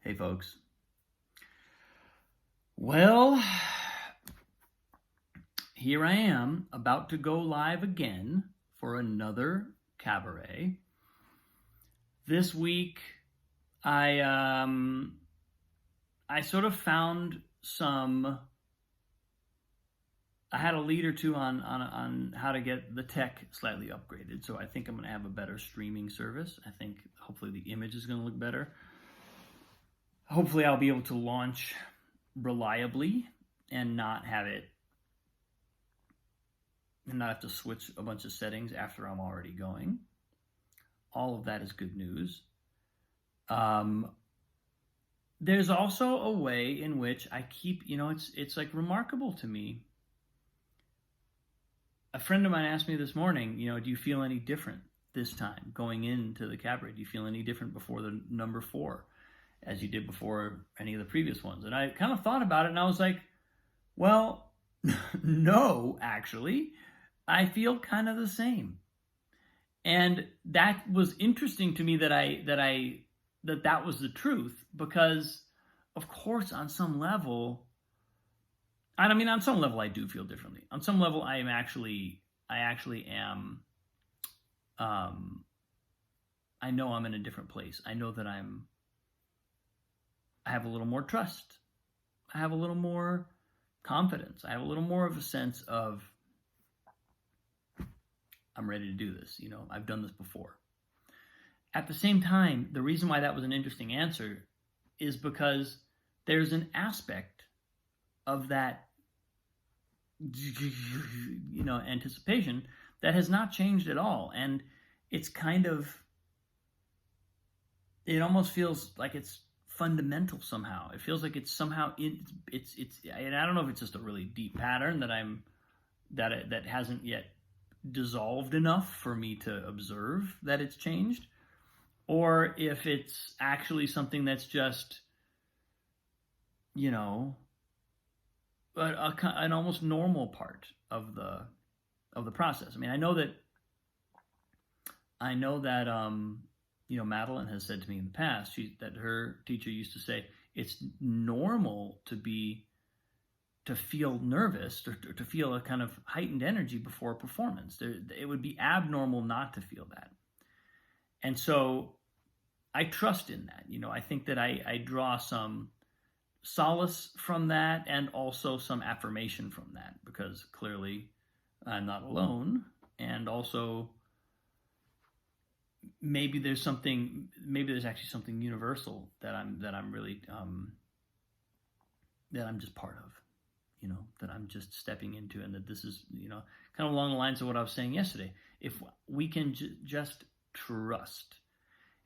Hey folks. Well, here I am about to go live again for another cabaret. This week I sort of found I had a lead or two on how to get the tech slightly upgraded. So I think I'm going to have a better streaming service. I think hopefully the image is going to look better. Hopefully I'll be able to launch reliably and not have to switch a bunch of settings after I'm already going. All of that is good news. There's also a way in which I keep, it's like remarkable to me. A friend of mine asked me this morning, do you feel any different this time going into the cabaret? Do you feel any different before the number 4 as you did before any of the previous ones? And I kind of thought about it and I was like, well, no, actually, I feel kind of the same. And that was interesting to me that was the truth, because of course on some level, on some level I do feel differently. On some level I actually am, I know I'm in a different place. I know that I have a little more trust. I have a little more confidence. I have a little more of a sense of, I'm ready to do this. I've done this before. At the same time, the reason why that was an interesting answer is because there's an aspect of that, anticipation that has not changed at all. And it's it almost feels like it's fundamental somehow. It feels like it's somehow and I don't know if it's just a really deep pattern that hasn't yet dissolved enough for me to observe that it's changed, or if it's actually something that's just an almost normal part of the process. I know that Madeline has said to me in the past that her teacher used to say it's normal to feel nervous or to feel a kind of heightened energy before a performance. It would be abnormal not to feel that. And so I trust in that. I think that I draw some solace from that and also some affirmation from that, because clearly I'm not alone. And also maybe there's actually something universal that I'm really that I'm just part of, that I'm just stepping into, and that this is kind of along the lines of what I was saying yesterday. If we can just trust,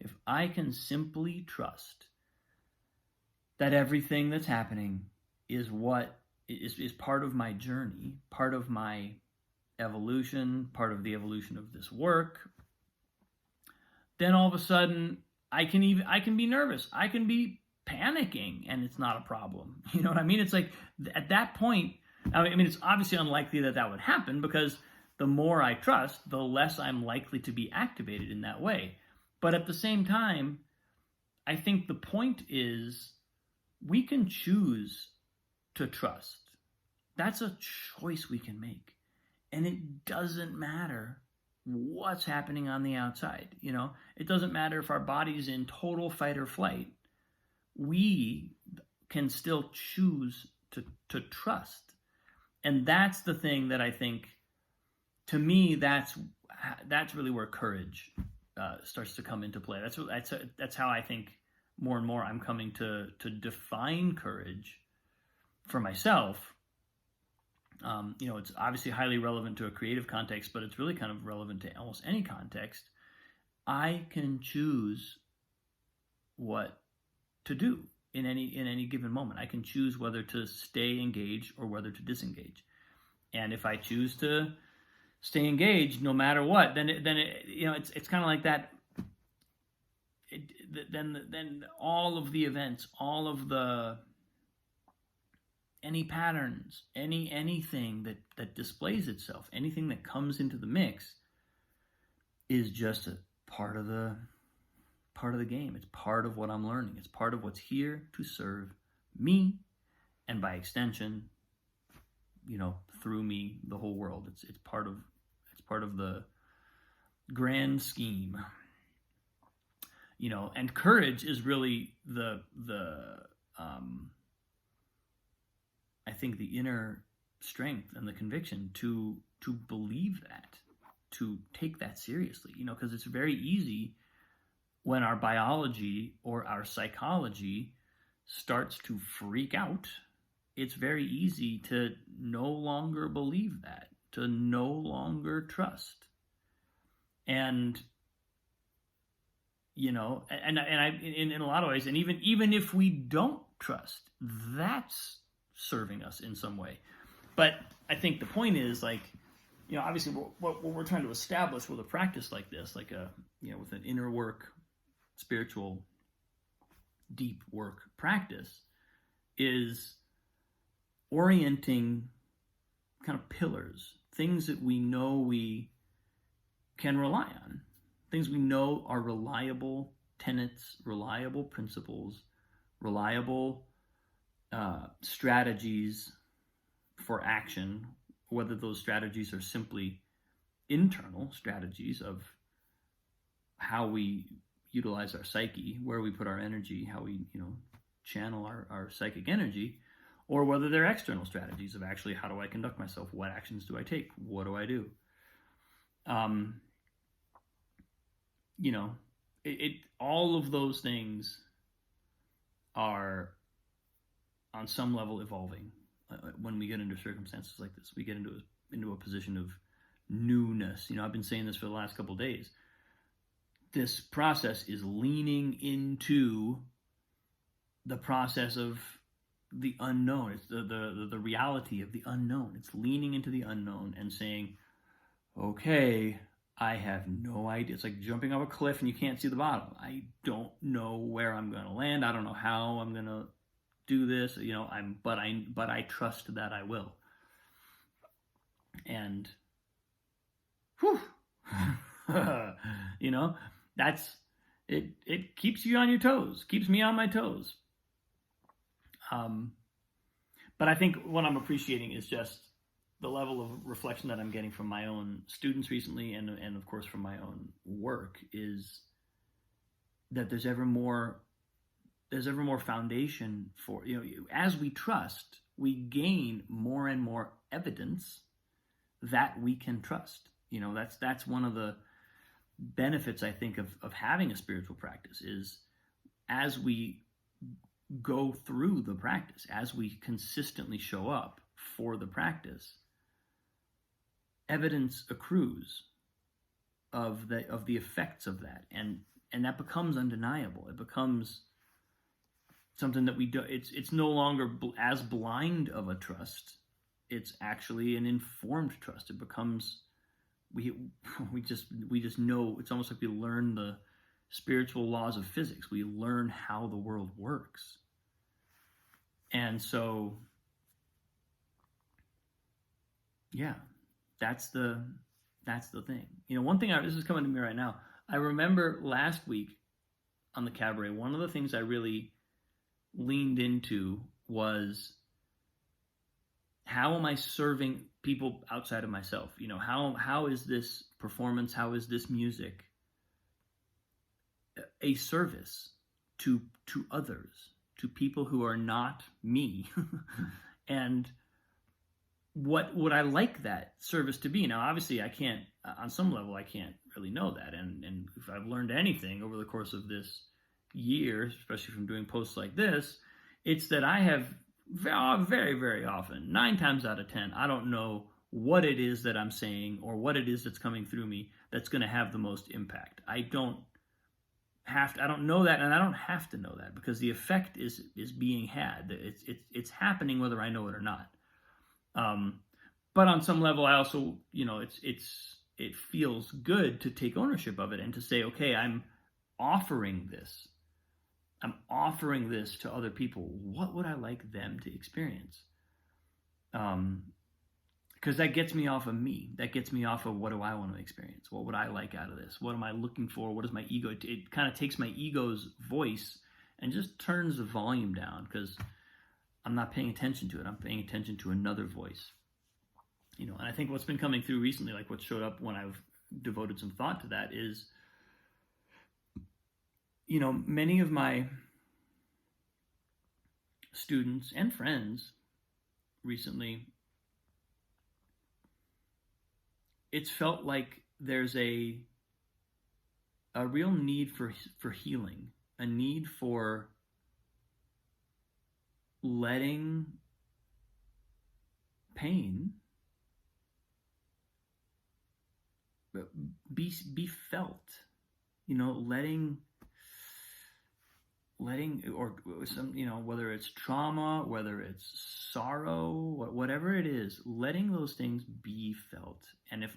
if I can simply trust that everything that's happening is what is part of my journey, part of my evolution, part of the evolution of this work, then all of a sudden I can be nervous. I can be panicking and it's not a problem. You know what I mean? It's like at that point, it's obviously unlikely that would happen, because the more I trust, the less I'm likely to be activated in that way. But at the same time, I think the point is we can choose to trust. That's a choice we can make. And it doesn't matter what's happening on the outside. It doesn't matter if our body's in total fight or flight. We can still choose to trust. And that's the thing that I think, to me, that's really where courage starts to come into play. That's how I think more and more I'm coming to define courage for myself. It's obviously highly relevant to a creative context, but it's really kind of relevant to almost any context. I can choose what to do in any given moment. I can choose whether to stay engaged or whether to disengage. And if I choose to stay engaged no matter what, then it's kind of like that. Then all of the events, all of any patterns, anything that displays itself, anything that comes into the mix is just a part of the part of the game. It's part of what I'm learning. It's part of what's here to serve me, and by extension, through me, the whole world. It's part of the grand scheme. And courage is really the I think the inner strength and the conviction to believe that, to take that seriously, because it's very easy when our biology or our psychology starts to freak out. It's very easy to no longer believe that, to no longer trust. And in a lot of ways, and even if we don't trust, that's serving us in some way. But I think the point is, obviously what we're trying to establish with a practice like this, with an inner work, spiritual, deep work practice, is orienting kind of pillars, things that we know we can rely on, things we know are reliable tenets, reliable principles, reliable strategies for action, whether those strategies are simply internal strategies of how we utilize our psyche, where we put our energy, how we channel our psychic energy, or whether they're external strategies of actually, how do I conduct myself, what actions do I take, what do I do. All of those things are on some level evolving. When we get into circumstances like this, we get into a position of newness. I've been saying this for the last couple of days. This process is leaning into the process of the unknown. It's the reality of the unknown. It's leaning into the unknown and saying, okay, I have no idea. It's like jumping off a cliff and you can't see the bottom. I don't know where I'm going to land. I don't know how I'm going to do this. But I trust that I will. And whew, that's it. It keeps you on your toes. Keeps me on my toes. But I think what I'm appreciating is just the level of reflection that I'm getting from my own students recently, and of course from my own work, is that there's ever more foundation for, as we trust, we gain more and more evidence that we can trust. That's one of the benefits, I think, of having a spiritual practice, is as we go through the practice, as we consistently show up for the practice, evidence accrues of the effects of that, and that becomes undeniable. It becomes something that we do. It's no longer as blind of a trust. It's actually an informed trust. It becomes we just know. It's almost like we learn the spiritual laws of physics. We learn how the world works, and so yeah. That's the thing. One thing, this is coming to me right now. I remember last week on the Cabaret, one of the things I really leaned into was, how am I serving people outside of myself? How is this performance, how is this music a service to others, to people who are not me? And what would I like that service to be? Now, obviously, I can't, on some level, I can't really know that. And if I've learned anything over the course of this year, especially from doing posts like this, it's that I have very, very often, 9 times out of 10, I don't know what it is that I'm saying or what it is that's coming through me that's going to have the most impact. I don't know that, and I don't have to know that, because the effect is being had. It's happening whether I know it or not. But on some level, I also, it feels good to take ownership of it and to say, okay, I'm offering this to other people. What would I like them to experience? Kind because that gets me off of me. That gets me off of what do I want to experience? What would I like out of this? What am I looking for? What is my ego? It kind of takes my ego's voice and just turns the volume down, because I'm not paying attention to it. I'm paying attention to another voice. And I think what's been coming through recently, like what showed up when I've devoted some thought to that, is, many of my students and friends recently, it's felt like there's a real need for healing, a need for letting pain be felt, letting or some, whether it's trauma, whether it's sorrow, whatever it is, letting those things be felt. And if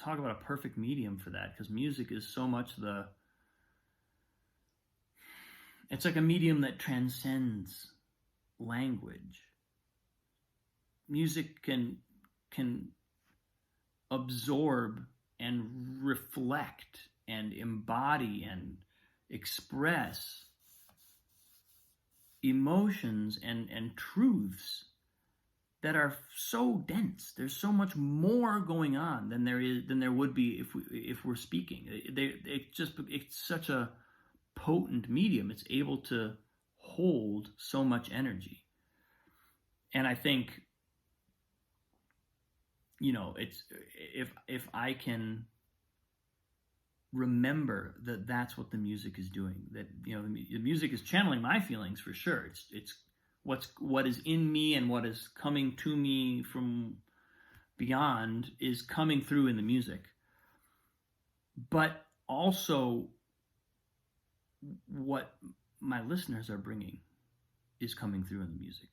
talk about a perfect medium for that, because music is so much it's like a medium that transcends language. Music can absorb and reflect and embody and express emotions and truths that are so dense. There's so much more going on than there would be if we're speaking. It's such a potent medium. It's able to hold so much energy. And I think, it's if I can remember that that's what the music is doing, that the music is channeling my feelings for sure. It's what is in me and what is coming to me from beyond is coming through in the music, but also what my listeners are bringing is coming through in the music.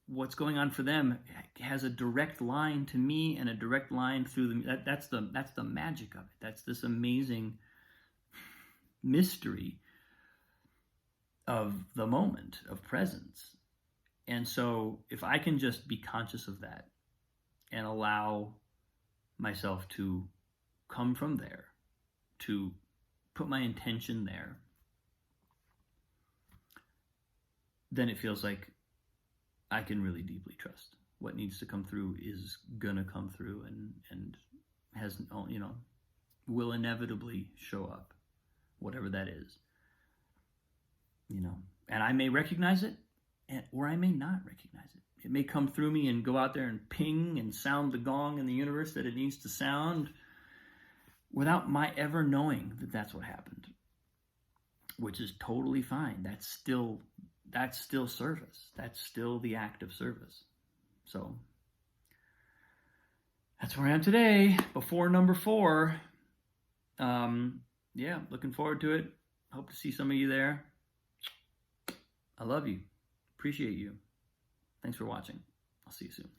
What's going on for them has a direct line to me and a direct line through that's the magic of it. That's this amazing mystery of the moment of presence. And so if I can just be conscious of that and allow myself to come from there, to put my intention there, then it feels like I can really deeply trust what needs to come through is gonna come through and has, will inevitably show up, whatever that is, and I may recognize it or I may not recognize it. It may come through me and go out there and ping and sound the gong in the universe that it needs to sound without my ever knowing that that's what happened, which is totally fine. That's still service. That's still the act of service. So that's where I am today, before number 4. Looking forward to it. Hope to see some of you there. I love you. Appreciate you. Thanks for watching. I'll see you soon.